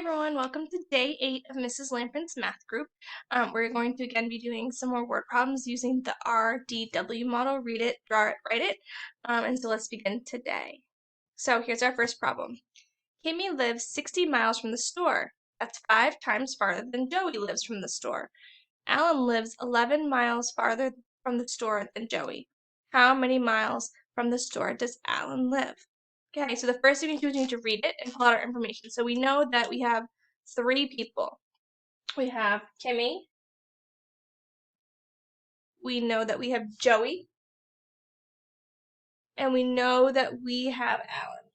Everyone, welcome to day 8 of Mrs. Lampen's math group. We're going to again be doing some more word problems using the RDW model, read it, draw it, write it. And so let's begin today. So here's our first problem. Kimmy lives 60 miles from the store. That's 5 times farther than Joey lives from the store. Alan lives 11 miles farther from the store than Joey. How many miles from the store does Alan live? Okay, so the first thing we need to do is we need to read it and pull out our information. So we know that we have 3 people. We have Kimmy. We know that we have Joey. And we know that we have Alan.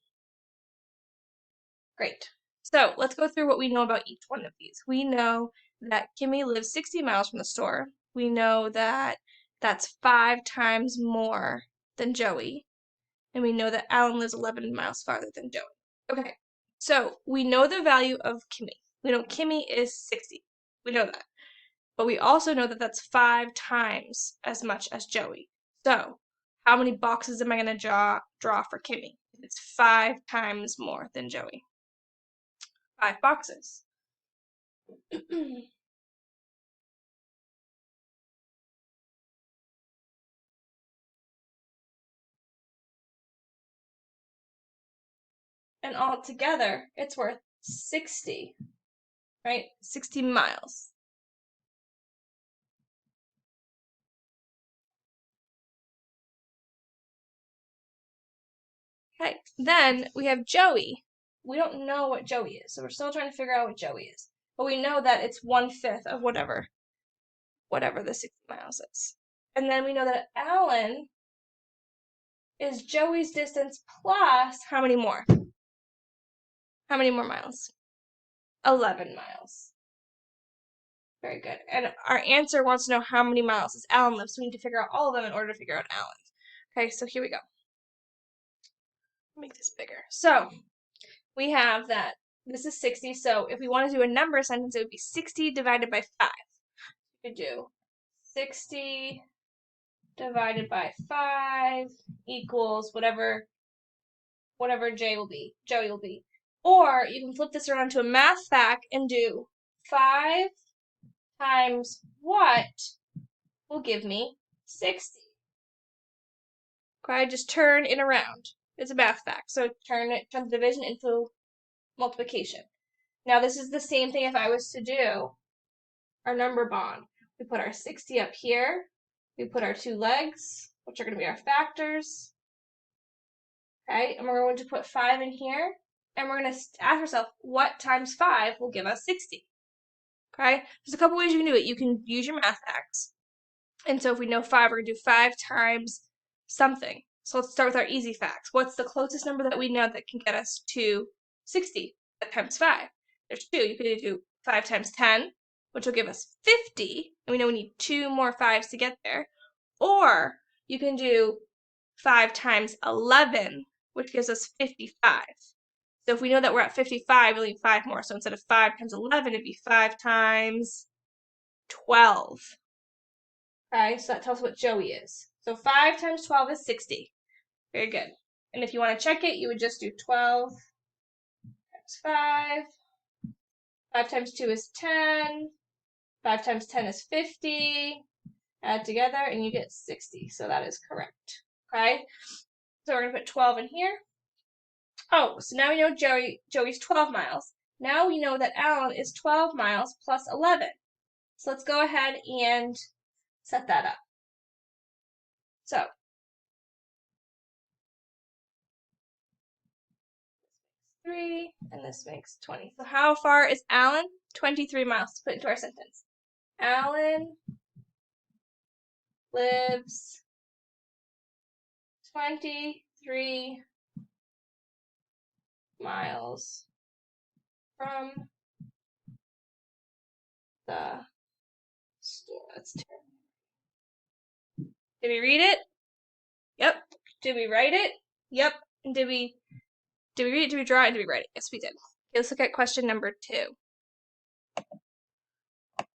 Great. So let's go through what we know about each one of these. We know that Kimmy lives 60 miles from the store. We know that that's 5 times more than Joey. And we know that Alan lives 11 miles farther than Joey. Okay, so we know the value of Kimmy. We know Kimmy is 60. We know that. But we also know that that's 5 times as much as Joey. So how many boxes am I going to draw for Kimmy? It's 5 times more than Joey. 5 boxes. And all together, it's worth 60, right? 60 miles. Okay, then we have Joey. We don't know what Joey is, so we're still trying to figure out what Joey is. But we know that it's 1/5 of whatever the 60 miles is. And then we know that Alan is Joey's distance plus how many more? How many more miles? 11 miles. Very good. And our answer wants to know how many miles does Alan live, so we need to figure out all of them in order to figure out Alan. Okay, so here we go. Make this bigger. So we have that this is 60, so if we want to do a number sentence, it would be 60 divided by 5. We could do 60 divided by 5 equals whatever Joey will be. Or you can flip this around to a math fact and do 5 times what will give me 60. Okay, just turn it around. It's a math fact, so turn the division into multiplication. Now this is the same thing if I was to do our number bond. We put our 60 up here. We put our 2 legs, which are going to be our factors. Okay, and we're going to put 5 in here. And we're going to ask ourselves, what times 5 will give us 60? Okay, there's a couple ways you can do it. You can use your math facts. And so if we know 5, we're going to do 5 times something. So let's start with our easy facts. What's the closest number that we know that can get us to 60 times 5? There's 2. You could do 5 times 10, which will give us 50. And we know we need 2 more 5s to get there. Or you can do 5 times 11, which gives us 55. So if we know that we're at 55, we'll need 5 more. So instead of 5 times 11, it'd be 5 times 12. Okay, so that tells us what Joey is. So 5 times 12 is 60. Very good. And if you want to check it, you would just do 12 times 5. 5 times 2 is 10. 5 times 10 is 50. Add together and you get 60. So that is correct. Okay? So we're going to put 12 in here. Oh, so now we know Joey's 12 miles. Now we know that Alan is 12 miles plus 11. So let's go ahead and set that up. So, this makes 3, and this makes 20. So how far is Alan? 23 miles to put into our sentence. Alan lives 23 miles from the store. That's terrible. Did we read it? Yep. Did we write it? Yep. And did we read it? Did we draw it? And did we write it? Yes, we did. Okay, let's look at question number 2. It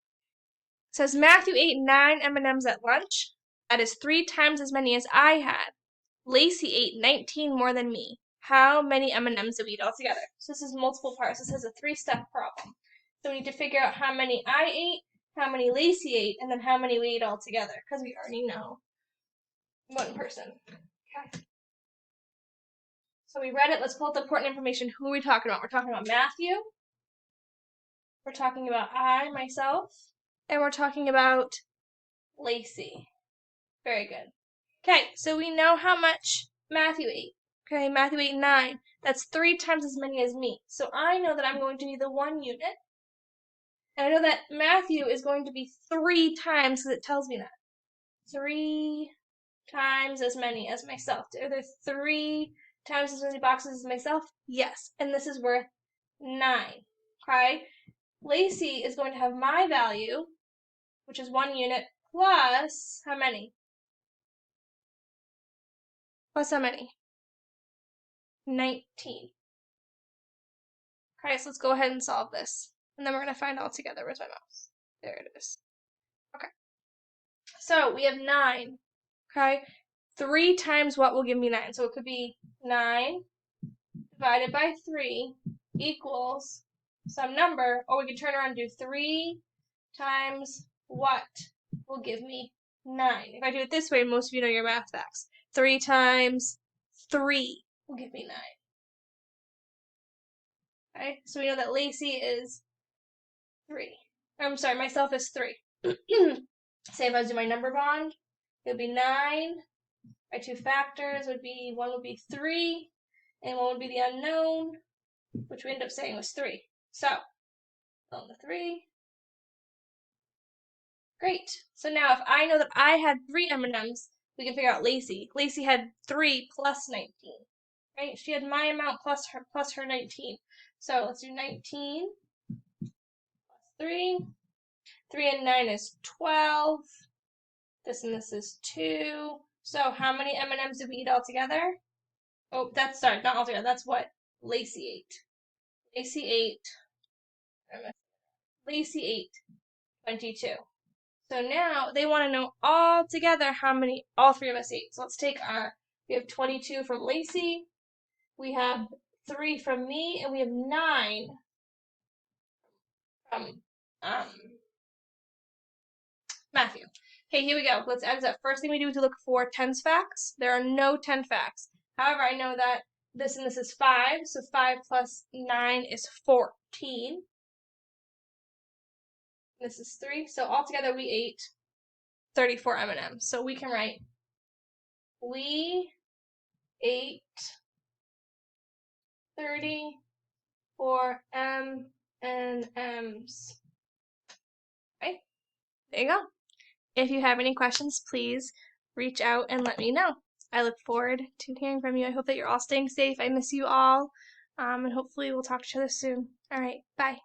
says Matthew ate 9 M&Ms at lunch. That is 3 times as many as I had. Lacey ate 19 more than me. how many M&Ms did we eat altogether? So this is multiple parts. This is a 3-step problem. So we need to figure out how many I ate, how many Lacey ate, and then how many we ate altogether, because we already know one person. Okay. So we read it. Let's pull out the important information. Who are we talking about? We're talking about Matthew. We're talking about myself. And we're talking about Lacey. Very good. Okay, so we know how much Matthew ate. Okay, Matthew ate 9. That's 3 times as many as me. So I know that I'm going to be the 1 unit. And I know that Matthew is going to be 3 times, because it tells me that. 3 times as many as myself. Are there 3 times as many boxes as myself? Yes. And this is worth 9. Okay? Lacey is going to have my value, which is 1 unit, plus how many? Plus how many? 19. Okay, so let's go ahead and solve this. And then we're going to find all together. Where's my mouse? There it is. Okay. So we have 9. Okay? 3 times what will give me 9? So it could be 9 divided by 3 equals some number. Or we can turn around and do 3 times what will give me 9. If I do it this way, most of you know your math facts. 3 times 3 will give me 9. Okay, so we know that Lacey is 3. I'm sorry, myself is 3. Say if I was doing my number bond, it would be 9. My 2 factors would be, one would be 3, and one would be the unknown, which we ended up saying was 3. So, on the 3. Great. So now if I know that I had 3 M&Ms, we can figure out Lacey. Lacey had 3 plus 19. Right? She had my amount plus her 19. So let's do 19 plus 3. 3 and 9 is 12. This and this is 2. So how many M&Ms did we eat altogether? Oh, that's, sorry, not altogether. That's what Lacey ate. Lacey ate 22. So now they want to know all together how many all 3 of us ate. So let's take we have 22 from Lacey, we have 3 from me, and we have 9 from Matthew. Okay, here we go. Let's add this up. First thing we do is to look for tens facts. There are no 10 facts. However, I know that this and this is 5, so 5 plus 9 is 14. This is 3, so altogether we ate 34 M&Ms. So we can write, we ate 34 M&Ms. Right? There you go. If you have any questions, please reach out and let me know. I look forward to hearing from you. I hope that you're all staying safe. I miss you all. And hopefully we'll talk to each other soon. All right, bye.